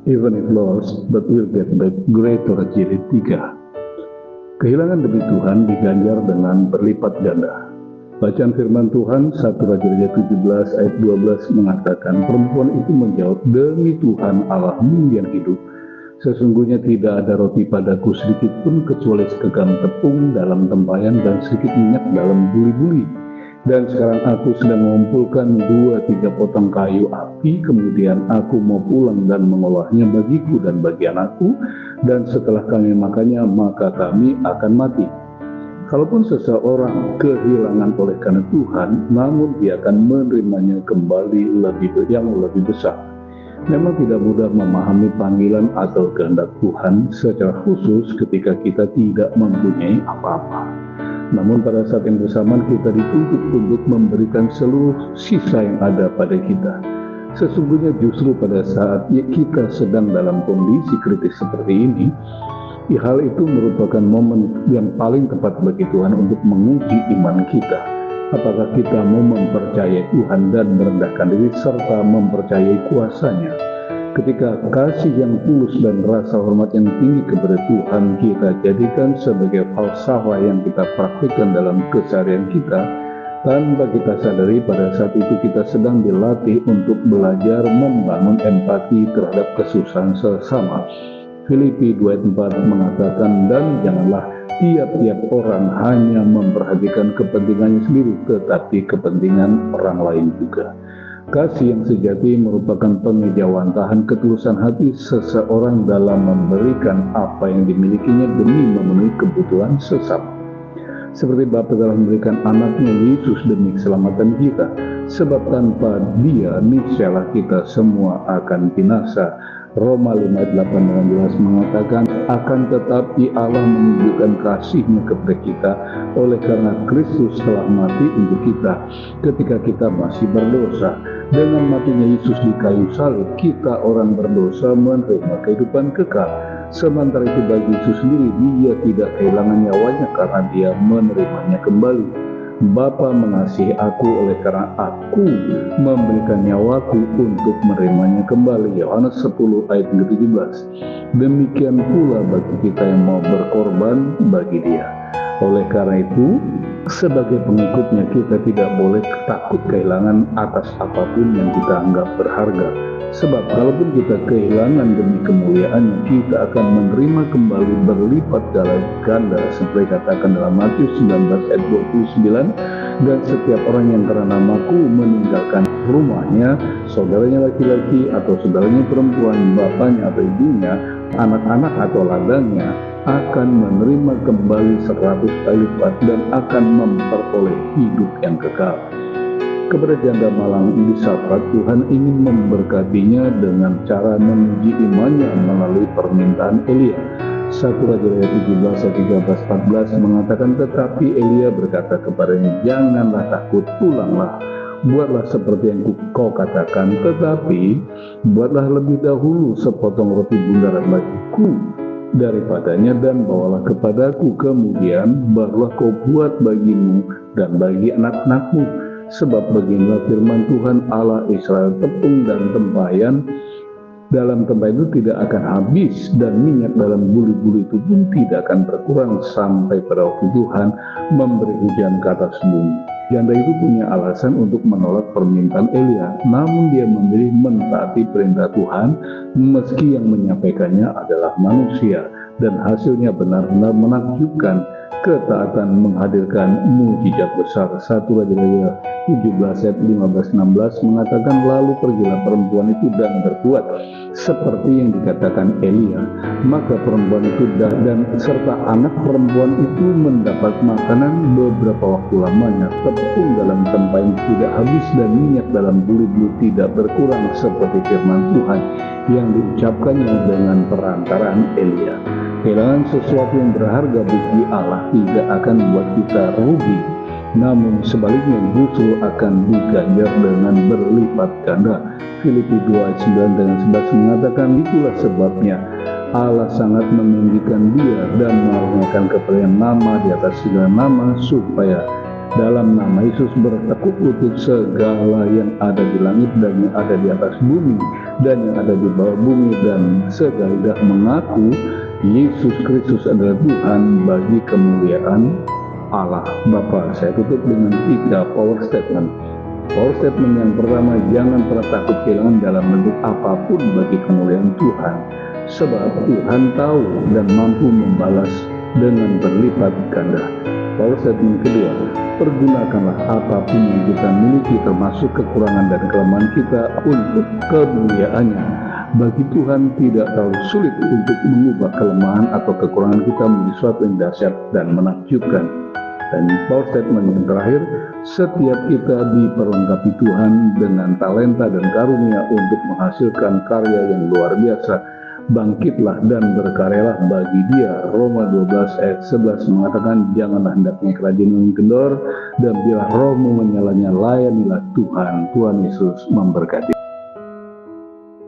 even if lost, but will get back greater. Jilid 3. Kehilangan demi Tuhan diganjar dengan berlipat ganda. Bacaan firman Tuhan 1 Raja 17 ayat 12 mengatakan, perempuan itu menjawab, demi Tuhan Allahmu yang hidup, sesungguhnya tidak ada roti padaku sedikit pun kecuali segenggam tepung dalam tempayan dan sedikit minyak dalam buli-buli. Dan sekarang aku sedang mengumpulkan 2-3 potong kayu api, kemudian aku mau pulang dan mengolahnya bagiku dan bagi anakku, dan setelah kami makannya maka kami akan mati. Kalaupun seseorang kehilangan oleh karena Tuhan, namun dia akan menerimanya kembali yang lebih besar. Memang tidak mudah memahami panggilan atau kehendak Tuhan secara khusus ketika kita tidak mempunyai apa-apa. Namun pada saat yang bersamaan kita dituntut untuk memberikan seluruh sisa yang ada pada kita. Sesungguhnya justru pada saat kita sedang dalam kondisi kritis seperti ini, hal itu merupakan momen yang paling tepat bagi Tuhan untuk menguji iman kita. Apakah kita mau mempercayai Tuhan dan merendahkan diri serta mempercayai kuasa-Nya? Ketika kasih yang tulus dan rasa hormat yang tinggi kepada Tuhan kita jadikan sebagai falsafah yang kita praktikkan dalam keseharian kita, tanpa kita sadari pada saat itu kita sedang dilatih untuk belajar membangun empati terhadap kesusahan sesama. Filipi 2:4 mengatakan, dan janganlah tiap-tiap orang hanya memperhatikan kepentingannya sendiri, tetapi kepentingan orang lain juga. Kasih yang sejati merupakan pengejawantahan ketulusan hati seseorang dalam memberikan apa yang dimilikinya demi memenuhi kebutuhan sesama. Seperti Bapa telah memberikan anaknya Yesus demi keselamatan kita, sebab tanpa Dia niscaya kita semua akan binasa. Roma 5 ayat 8 dan 11 mengatakan, akan tetapi Allah menunjukkan kasih-Nya kepada kita oleh karena Kristus telah mati untuk kita ketika kita masih berdosa. Dengan matinya Yesus di kayu salib, kita orang berdosa menerima kehidupan kekal. Sementara itu bagi Yesus sendiri, Dia tidak kehilangan nyawanya karena Dia menerimanya kembali. Bapa mengasihi aku oleh karena aku memberikan nyawaku untuk menerimanya kembali. Yohanes 10 ayat 17. Demikian pula bagi kita yang mau berkorban bagi Dia. Oleh karena itu, sebagai pengikutnya kita tidak boleh takut kehilangan atas apapun yang kita anggap berharga. Sebab kalaupun kita kehilangan demi kemuliaannya, kita akan menerima kembali berlipat ganda seperti katakan dalam Matius 19 ayat 29, dan setiap orang yang karena namaku meninggalkan rumahnya, saudaranya laki-laki atau saudaranya perempuan, bapaknya atau ibunya, anak-anak atau ladangnya, akan menerima kembali 100 kali lipat dan akan memperoleh hidup yang kekal. Kepada janda malang di Sarfat, Tuhan ingin memberkatinya dengan cara menguji imannya melalui permintaan Elia. 1 Raja 17 ayat 13-14 mengatakan, tetapi Elia berkata kepadanya, janganlah takut, pulanglah, buatlah seperti yang kau katakan, tetapi buatlah lebih dahulu sepotong roti bundaran bagiku daripadanya dan bawalah kepadaku, kemudian barulah kau buat bagimu dan bagi anak-anakmu. Sebab beginilah firman Tuhan Allah Israel, tepung dan tempayan dalam tempayan itu tidak akan habis, dan minyak dalam buli-buli itu pun tidak akan berkurang sampai pada waktu Tuhan memberi hujan ke atas bumi. Janda itu punya alasan untuk menolak permintaan Elia, namun dia memilih mentaati perintah Tuhan meski yang menyampaikannya adalah manusia, dan hasilnya benar-benar menakjubkan. Ketaatan menghadirkan mujizat besar. 1 Raja 17 ayat 15-16 mengatakan, lalu pergilah perempuan itu dan berbuat seperti yang dikatakan Elia. Maka perempuan itu dan serta anak perempuan itu mendapat makanan beberapa waktu lamanya. Tepung dalam tempayan tidak habis dan minyak dalam buli-buli tidak berkurang, seperti firman Tuhan yang diucapkannya dengan perantaraan Elia. Kehilangan sesuatu yang berharga bagi Allah tidak akan membuat kita rugi, namun sebaliknya justru akan diganjar dengan berlipat ganda. Filipi 2 ayat 9 dan 11 mengatakan, itulah sebabnya Allah sangat meninggikan Dia dan mengaruniakan kepada nama di atas segala nama, supaya dalam nama Yesus bertekuk lutut segala yang ada di langit dan yang ada di atas bumi, dan yang ada di bawah bumi, dan segala lidah mengaku Yesus Kristus adalah Tuhan bagi kemuliaan Allah Bapa. Saya tutup dengan 3 power statement. Power statement yang pertama, jangan pernah takut kehilangan dalam bentuk apapun bagi kemuliaan Tuhan, sebab Tuhan tahu dan mampu membalas dengan berlipat ganda. Power statement kedua, pergunakanlah apapun yang kita miliki termasuk kekurangan dan kelemahan kita untuk kemuliaannya. Bagi Tuhan tidak terlalu sulit untuk mengubah kelemahan atau kekurangan kita menjadi sesuatu yang dahsyat dan menakjubkan. Dan power statement yang terakhir, setiap kita diperlengkapi Tuhan dengan talenta dan karunia untuk menghasilkan karya yang luar biasa. Bangkitlah dan berkaryalah bagi Dia. Roma 12 ayat 11 mengatakan, janganlah hendaknya kerajaan kendor, dan bila rohmu menyalanya, layanilah Tuhan. Tuhan Yesus memberkati.